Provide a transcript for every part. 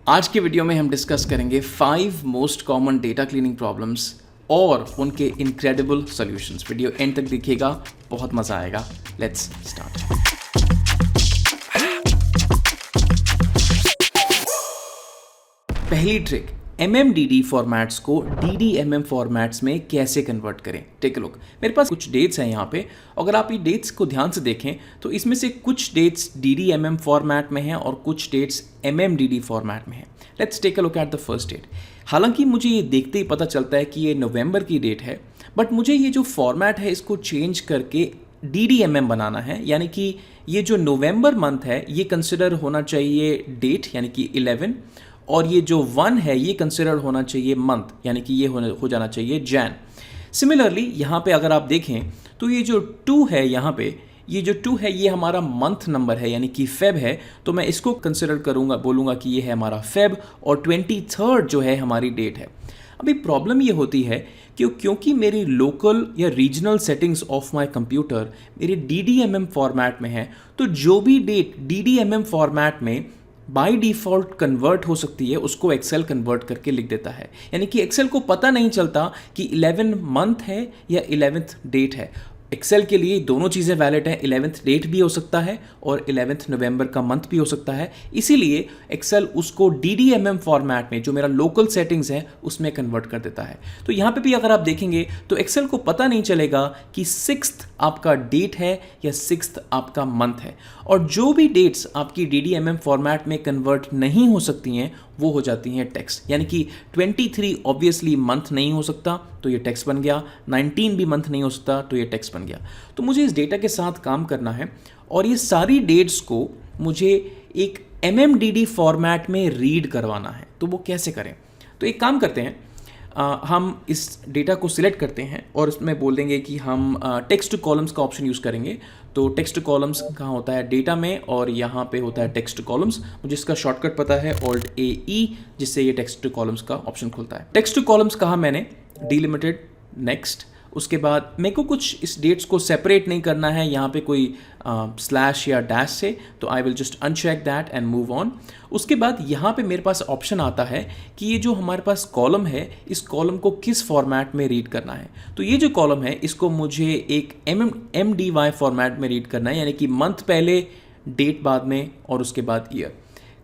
आज के वीडियो में हम डिस्कस करेंगे 5 most common data cleaning problems और उनके इनक्रेडिबल सॉल्यूशंस। वीडियो एंड तक देखिएगा, बहुत मज़ा आएगा। Let's start. पहली ट्रिक, MMDD फॉर्मेट्स को DDMM फॉर्मेट्स में कैसे कन्वर्ट करें। Take a look. मेरे पास कुछ डेट्स हैं यहाँ पे। अगर आप ये डेट्स को ध्यान से देखें तो इसमें से कुछ डेट्स DDMM फॉर्मेट में हैं और कुछ डेट्स MMDD फॉर्मेट में हैं। Let's take a look at the first date. हालांकि मुझे ये देखते ही पता चलता है कि ये नवंबर की डेट है, बट मुझे ये जो फॉर्मेट है इसको चेंज करके DDMM बनाना है। यानी कि ये जो नवंबर मंथ है ये कंसिडर होना चाहिए डेट यानी कि 11, और ये जो 1 है ये कंसिडर होना चाहिए मंथ यानी कि ये हो जाना चाहिए जैन। सिमिलरली यहाँ पे अगर आप देखें तो ये जो 2 है यहाँ पे, ये जो 2 है ये हमारा मंथ नंबर है यानी कि फेब है, तो मैं इसको कंसिडर करूँगा, बोलूँगा कि ये है हमारा फेब, और 23 जो है हमारी डेट है। अभी प्रॉब्लम ये होती है कि क्योंकि मेरी लोकल या regional settings of my computer मेरी DDMM फॉर्मेट में है, तो जो भी डेट DDMM फॉर्मेट में बाय डिफ़ॉल्ट कन्वर्ट हो सकती है उसको एक्सेल कन्वर्ट करके लिख देता है। यानी कि एक्सेल को पता नहीं चलता कि 11 मंथ है या 11th डेट है। एक्सेल के लिए दोनों चीज़ें वैलिड हैं, 11th डेट भी हो सकता है और 11th नवंबर का मंथ भी हो सकता है। इसीलिए एक्सेल उसको DDMM फॉर्मेट में जो मेरा लोकल सेटिंग्स है उसमें कन्वर्ट कर देता है। तो यहाँ पे भी अगर आप देखेंगे तो एक्सेल को पता नहीं चलेगा कि 6th आपका डेट है या 6th आपका मंथ है, और जो भी डेट्स आपकी DDMM फॉर्मेट में कन्वर्ट नहीं हो सकती हैं वो हो जाती हैं टेक्स्ट। यानी कि 23 ऑब्वियसली मंथ नहीं हो सकता तो ये टेक्स्ट बन गया, 19 भी मंथ नहीं हो सकता तो ये टेक्स्ट बन गया। तो मुझे इस डेटा के साथ काम करना है और ये सारी डेट्स को मुझे एक MMDD फॉर्मेट में रीड करवाना है। तो वो कैसे करें? तो एक काम करते हैं, हम इस डेटा को सिलेक्ट करते हैं और उसमें बोल देंगे कि हम टेक्स्ट टू कॉलम्स का ऑप्शन यूज़ करेंगे। तो टेक्स्ट टू कॉलम्स कहाँ होता है? डेटा में, और यहाँ पे होता है टेक्स्ट टू कॉलम्स। मुझे इसका शॉर्टकट पता है Alt AE, जिससे ये टेक्स्ट टू कॉलम्स का ऑप्शन खुलता है। टेक्स्ट टू कॉलम्स कहा मैंने, डिलिमिटेड, नेक्स्ट। उसके बाद मेरे को कुछ इस डेट्स को सेपरेट नहीं करना है यहाँ पे कोई स्लैश या डैश से, तो I will just uncheck that and move on. उसके बाद यहाँ पे मेरे पास ऑप्शन आता है कि ये जो हमारे पास कॉलम है इस कॉलम को किस फॉर्मेट में रीड करना है। तो ये जो कॉलम है इसको मुझे एक MMDY फॉर्मेट में रीड करना है, यानी कि मंथ पहले, डेट बाद में और उसके बाद ईयर।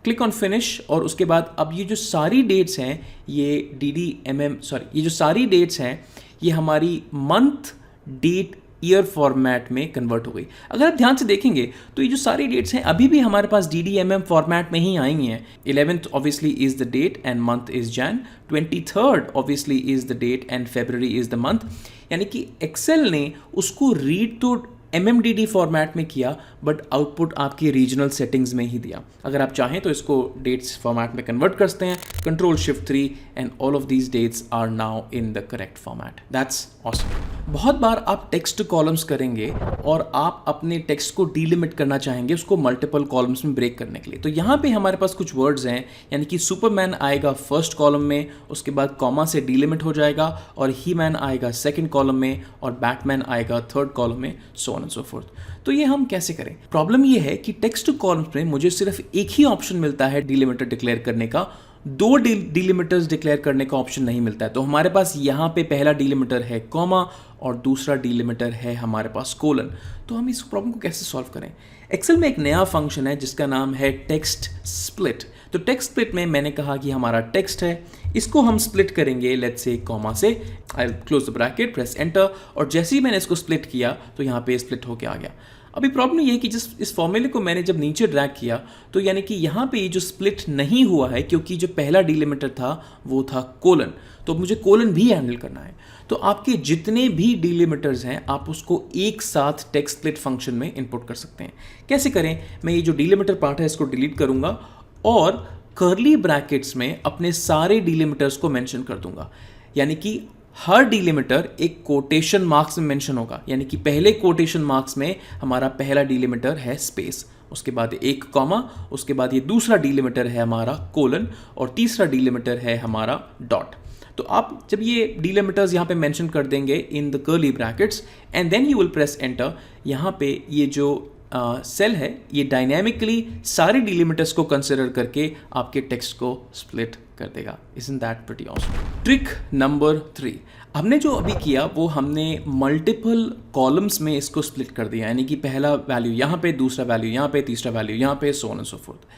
क्लिक ऑन फिनिश, और उसके बाद अब ये जो सारी डेट्स हैं ये ये जो सारी डेट्स हैं ये हमारी मंथ, डेट, ईयर फॉर्मेट में कन्वर्ट हो गई। अगर आप ध्यान से देखेंगे तो ये जो सारी डेट्स हैं अभी भी हमारे पास DDMM फॉर्मेट में ही आएंगी हैं। 11th obviously is the date and month is Jan, 23rd obviously is the date and February is the month. यानी कि एक्सेल ने उसको रीड तो MMDD फॉर्मेट में किया, बट आउटपुट आपकी रीजनल सेटिंग्स में ही दिया। अगर आप चाहें तो इसको डेट्स फॉर्मेट में कन्वर्ट कर सकते हैं, Ctrl+Shift+3 and all of these dates are now in the correct format. That's awesome. बहुत बार आप टेक्स्ट कॉलम्स करेंगे और आप अपने टेक्स्ट को डीलिमिट करना चाहेंगे उसको मल्टीपल कॉलम्स में ब्रेक करने के लिए। तो यहाँ पे हमारे पास कुछ वर्ड्स हैं, यानी कि सुपरमैन आएगा फर्स्ट कॉलम में, उसके बाद कॉमा से डीलिमिट हो जाएगा, और ही मैन आएगा सेकंड कॉलम में, और बैटमैन आएगा थर्ड कॉलम में, सो ऑन एंड सो फोर्थ। तो ये हम कैसे करें? प्रॉब्लम ये है कि टेक्स्ट टू कॉलम्स में मुझे सिर्फ एक ही ऑप्शन मिलता है डिलिमिटर डिक्लेयर करने का, 2 डिलिमिटर्स डिक्लेयर करने का ऑप्शन नहीं मिलता है। तो हमारे पास यहाँ पे पहला डिलिमिटर है कॉमा और दूसरा डिलिमिटर है हमारे पास कोलन। तो हम इस प्रॉब्लम को कैसे सॉल्व करें? एक्सेल में एक नया फंक्शन है जिसका नाम है टेक्स्ट स्प्लिट। तो टेक्स्ट स्प्लिट में मैंने कहा कि हमारा टेक्स्ट है, इसको हम स्प्लिट करेंगे लेट्स से कॉमा से। आई will close the bracket, press enter, और जैसे ही मैंने इसको स्प्लिट किया तो यहाँ पे स्प्लिट होके आ गया। अभी प्रॉब्लम ये है कि इस फॉर्मूले को मैंने जब नीचे ड्रैग किया तो यानी कि यहाँ पे ये जो स्प्लिट नहीं हुआ है क्योंकि जो पहला डिलिमिटर था वो था कोलन, तो मुझे कोलन भी हैंडल करना है। तो आपके जितने भी डिलिमिटर्स हैं आप उसको एक साथ टेक्स्ट स्प्लिट फंक्शन में इनपुट कर सकते हैं। कैसे करें? मैं ये जो डिलिमिटर पार्ट है इसको डिलीट करूँगा और कर्ली ब्रैकेट्स में अपने सारे डिलिमिटर्स को मेंशन कर दूंगा। यानी कि हर डिलिमिटर एक कोटेशन मार्क्स में मेंशन होगा, यानी कि पहले कोटेशन मार्क्स में हमारा पहला डिलिमिटर है स्पेस, उसके बाद एक कॉमा, उसके बाद ये दूसरा डिलिमिटर है हमारा कोलन, और तीसरा डिलिमिटर है हमारा डॉट। तो आप जब ये डिलिमिटर्स यहाँ पे मेंशन कर देंगे in the curly brackets and then you will press enter, यहाँ पे ये जो सेल है ये डायनेमिकली सारे डिलिमिटर्स को कंसिडर करके आपके टेक्स्ट को स्प्लिट कर देगा। Isn't that pretty awesome? Trick number 3, हमने जो अभी किया वो हमने मल्टीपल कॉलम्स में इसको स्प्लिट कर दिया, यानी कि पहला वैल्यू यहाँ पे, दूसरा वैल्यू यहाँ पे, तीसरा वैल्यू यहाँ पे, सो ऑन एंड सो फोर्थ।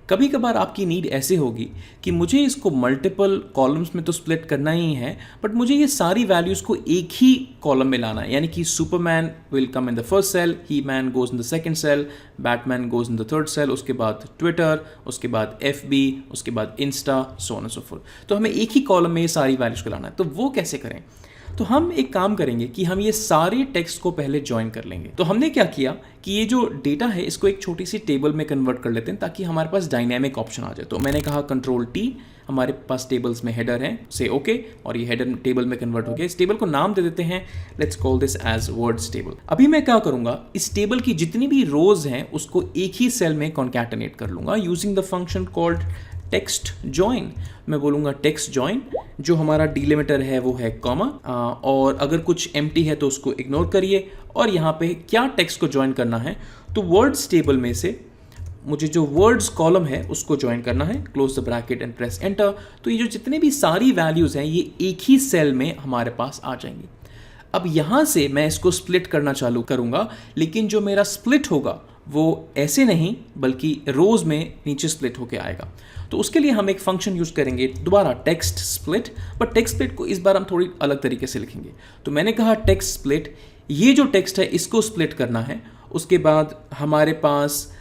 कभी कभार आपकी नीड ऐसे होगी कि मुझे इसको मल्टीपल कॉलम्स में तो स्प्लिट करना ही है, बट मुझे ये सारी वैल्यूज़ को एक ही कॉलम में लाना है, यानी कि Superman will come in the first cell, He-Man goes in the second cell, Batman goes in the third cell, उसके बाद ट्विटर, उसके बाद FB, उसके बाद Insta, so on and so forth. तो हमें एक ही कॉलम में ये सारी वैल्यूज़ को लाना है। तो वो कैसे करें? तो हम एक काम करेंगे कि हम ये सारे टेक्स्ट को पहले ज्वाइन कर लेंगे। तो हमने क्या किया कि ये जो डेटा है इसको एक छोटी सी टेबल में कन्वर्ट कर लेते हैं ताकि हमारे पास डायनेमिक ऑप्शन आ जाए। तो मैंने कहा Ctrl+T, हमारे पास टेबल्स में हेडर है, से ओके, और ये हेडर टेबल में कन्वर्ट हो गया। इस टेबल को नाम दे देते हैं, let's call this as words table. अभी मैं क्या करूंगा, इस टेबल की जितनी भी रोज हैं उसको एक ही सेल में कॉन्कैटिनेट कर लूंगा using the function called text join. मैं बोलूँगा टेक्स्ट ज्वाइन, जो हमारा डिलिमिटर है वो है कॉमा, और अगर कुछ एम्प्टी है तो उसको इग्नोर करिए। और यहाँ पे क्या टेक्स्ट को ज्वाइन करना है, तो वर्ड्स टेबल में से मुझे जो वर्ड्स कॉलम है उसको ज्वाइन करना है, close the bracket and press enter. तो ये जो जितने भी सारी वैल्यूज़ हैं ये एक ही सेल में हमारे पास आ जाएंगी। अब यहाँ से मैं इसको स्प्लिट करना चालू करूँगा, लेकिन जो मेरा स्प्लिट होगा वो ऐसे नहीं बल्कि रोज में नीचे स्प्लिट होके आएगा। तो उसके लिए हम एक फंक्शन यूज करेंगे दोबारा, text split, but text split को इस बार हम थोड़ी अलग तरीके से लिखेंगे। तो मैंने कहा टेक्स्ट स्प्लिट, ये जो टेक्स्ट है इसको स्प्लिट करना है। उसके बाद हमारे पास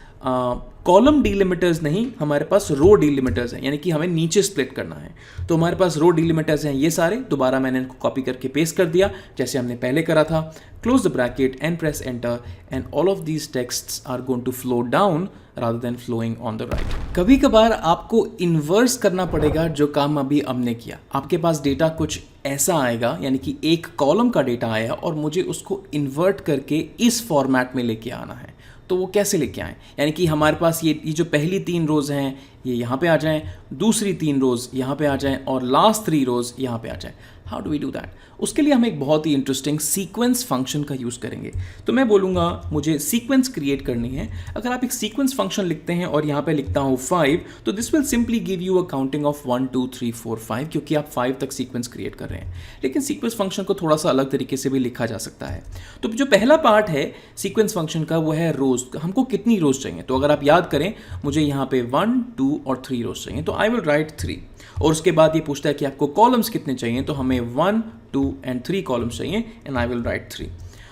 कॉलम डिलिमिटर्स नहीं, हमारे पास रो डिलिमिटर्स हैं, यानी कि हमें नीचे स्प्लिट करना है। तो हमारे पास रो डिलिमिटर्स हैं ये सारे, दोबारा मैंने इनको कॉपी करके पेस्ट कर दिया जैसे हमने पहले करा था। Close the bracket and press enter, and all of these texts are going to flow down rather than flowing on the right। कभी कभार आपको इन्वर्स करना पड़ेगा जो काम अभी हमने किया। आपके पास डेटा कुछ ऐसा आएगा, यानी कि एक कॉलम का डेटा आया और मुझे उसको इन्वर्ट करके इस फॉर्मेट में लेके आना है। तो वो कैसे लेके आएँ, यानी कि हमारे पास ये जो पहली 3 रोज हैं ये यहाँ पे आ जाएं, दूसरी 3 रोज यहाँ पे आ जाएं, और लास्ट 3 रोज यहाँ पे आ जाएं। How do we do that? उसके लिए हम एक बहुत ही इंटरेस्टिंग सीक्वेंस फंक्शन का यूज़ करेंगे। तो मैं बोलूँगा मुझे सीक्वेंस क्रिएट करनी है। अगर आप एक सीक्वेंस फंक्शन लिखते हैं और यहाँ पे लिखता हूँ 5, तो this will simply give you a counting of 1 2 3 4 5, क्योंकि आप 5 तक सीक्वेंस क्रिएट कर रहे हैं। लेकिन सीक्वेंस फंक्शन को थोड़ा सा अलग तरीके से भी लिखा जा सकता है। तो जो पहला पार्ट है सीक्वेंस फंक्शन का वो है रोज। हमको कितनी रोज चाहिए? तो अगर आप याद करें, मुझे यहाँ पे 1 2 और 3 रोज चाहिए, तो आई विल राइट 3। और उसके बाद ये पूछता है कि आपको कॉलम्स कितने चाहिए, तो हमें 1 2 एंड 3 कॉलम्स चाहिए, एंड आई विल राइट 3।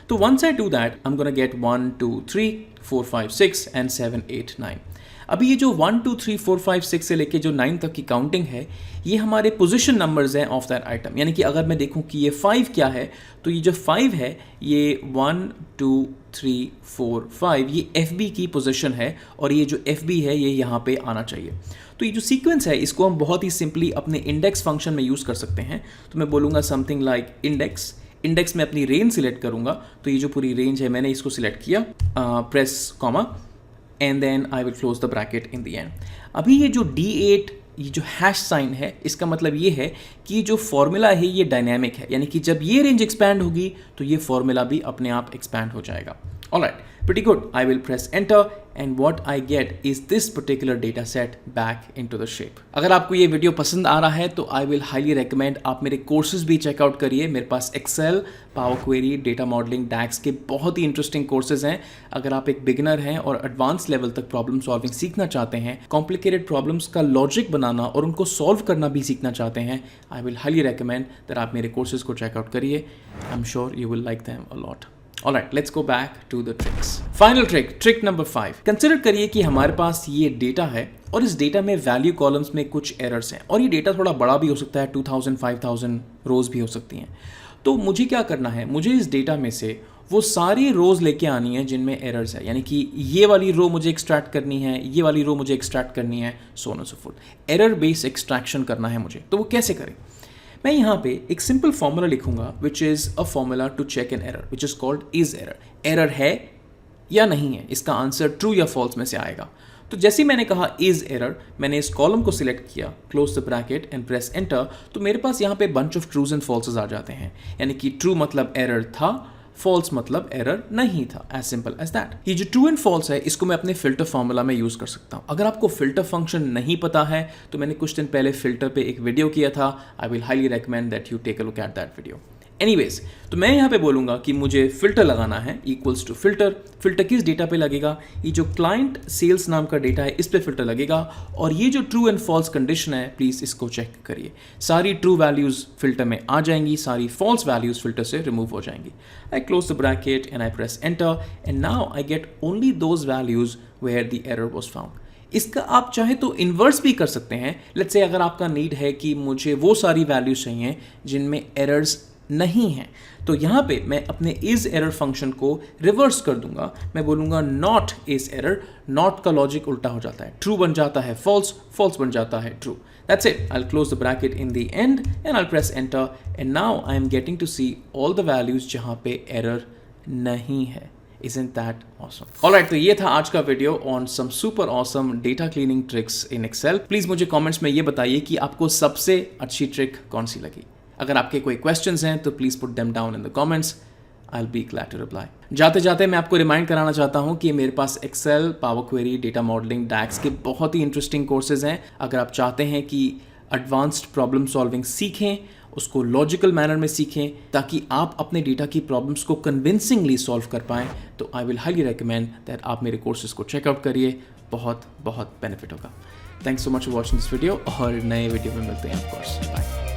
तो once I do that, I am gonna get 1 2 3 4 5 6 and 7 8 9। अभी ये जो 1 2 3 4 5 6 से लेके जो 9 तक की काउंटिंग है, ये हमारे पोजीशन नंबर्स हैं ऑफ दैट आइटम। यानी कि अगर मैं देखूं कि ये 5 क्या है, तो ये जो 5 है ये 1 2 3 4 5 ये FB की पोजीशन है, और ये जो FB है ये यहाँ पे आना चाहिए। तो ये जो सीक्वेंस है इसको हम बहुत ही सिंपली अपने इंडेक्स फंक्शन में यूज़ कर सकते हैं। तो मैं बोलूँगा समथिंग लाइक इंडेक्स में अपनी रेंज सिलेक्ट करूँगा। तो ये जो पूरी रेंज है मैंने इसको सिलेक्ट किया, press comma, and then I will close the bracket in the end. अभी ये जो D8 ये जो हैश साइन है, इसका मतलब ये है कि जो फॉर्मूला है ये डायनेमिक है, यानी कि जब ये रेंज एक्सपैंड होगी तो ये फॉर्मूला भी अपने आप एक्सपैंड हो जाएगा। Alright, pretty good. I will press enter and what I get is this particular data set back into the shape. अगर आपको ये वीडियो पसंद आ रहा है तो I will highly recommend आप मेरे कोर्सेज भी चेकआउट करिए। मेरे पास Excel, Power Query, data modelling, DAX के बहुत ही इंटरेस्टिंग कोर्सेज हैं। अगर आप एक बिगिनर हैं और एडवांस लेवल तक प्रॉब्लम सॉल्विंग सीखना चाहते हैं, कॉम्प्लिकेटेड प्रॉब्लम्स का लॉजिक बनाना और उनको सॉल्व करना भी सीखना चाहते हैं, I will highly recommend that आप मेरे कोर्सेज को चेकआउट करिए। I'm sure you will like them a lot. Alright, let's go back to the tricks. Final trick number 5. Consider करिए कि हमारे पास ये डेटा है और इस डेटा में वैल्यू कॉलम्स में कुछ एरर्स हैं, और ये डेटा थोड़ा बड़ा भी हो सकता है, 2000 5000 रोज भी हो सकती हैं। तो मुझे क्या करना है, मुझे इस डेटा में से वो सारी रोज लेके आनी है जिनमें एरर्स है, यानी कि ये वाली रो मुझे एक्सट्रैक्ट करनी है, ये वाली रो मुझे एक्सट्रैक्ट करनी है, सो on and so fourth. Error based extraction करना है मुझे। तो वो कैसे करें? मैं यहाँ पे एक सिंपल फॉर्मूला लिखूंगा which is a formula to check an error which is called is error. Error है या नहीं है, इसका आंसर ट्रू या फॉल्स में से आएगा। तो जैसे मैंने कहा इज एरर, मैंने इस कॉलम को सिलेक्ट किया, close the bracket and press enter, तो मेरे पास यहाँ पे bunch of trues and falses आ जाते हैं। यानी कि ट्रू मतलब एरर था, फॉल्स मतलब एरर नहीं था, एज सिंपल एज दैट। ये जो ट्रू एंड फॉल्स है इसको मैं अपने फिल्टर फॉर्मूला में यूज कर सकता हूँ। अगर आपको फिल्टर फंक्शन नहीं पता है तो मैंने कुछ दिन पहले फिल्टर पे एक वीडियो किया था, I will highly recommend that you take a look at that video. Anyways, तो मैं यहाँ पे बोलूँगा कि मुझे फिल्टर लगाना है इक्वल्स टू फिल्टर। फिल्टर किस डेटा पे लगेगा? ये जो क्लाइंट सेल्स नाम का डेटा है इस पे फिल्टर लगेगा, और ये जो ट्रू एंड फॉल्स कंडीशन है प्लीज़ इसको चेक करिए। सारी ट्रू वैल्यूज़ फिल्टर में आ जाएंगी, सारी फॉल्स वैल्यूज़ फिल्टर से रिमूव हो जाएंगी। I close the bracket and I press enter and now I get only those values where the error was found. इसका आप चाहे तो इन्वर्स भी कर सकते हैं। लेट्स से अगर आपका नीड है कि मुझे वो सारी वैल्यूज चाहिए जिनमें एरर्स नहीं है, तो यहाँ पे मैं अपने इज एरर फंक्शन को रिवर्स कर दूंगा। मैं बोलूँगा नॉट इज एरर। नॉट का लॉजिक उल्टा हो जाता है, ट्रू बन जाता है फॉल्स, फॉल्स बन जाता है true. That's it. I'll close the bracket in the end and I'll press enter and now I'm getting to see all the values जहाँ पे error नहीं है। Isn't that awesome? Alright, तो ये था आज का video on some super awesome data cleaning tricks in Excel. Please मुझे कमेंट्स में ये बताइए कि आपको सबसे अच्छी ट्रिक कौन सी लगी। अगर आपके कोई क्वेश्चंस हैं तो please put them down in the comments, I will be glad to reply. जाते जाते मैं आपको रिमाइंड कराना चाहता हूँ कि मेरे पास Excel, Power Query, data modelling, DAX के बहुत ही इंटरेस्टिंग कोर्सेज हैं। अगर आप चाहते हैं कि एडवांस्ड प्रॉब्लम सॉल्विंग सीखें, उसको लॉजिकल मैनर में सीखें ताकि आप अपने डेटा की प्रॉब्लम्स को कन्विंसिंगली सॉल्व कर पाएँ, तो आई विल हाईली रिकमेंड दैट आप मेरे कोर्सेज को चेकआउट करिए। बहुत बहुत बेनिफिट होगा। Thanks so much for watching this video और नए वीडियो में मिलते हैं ऑफ कोर्स। बाय।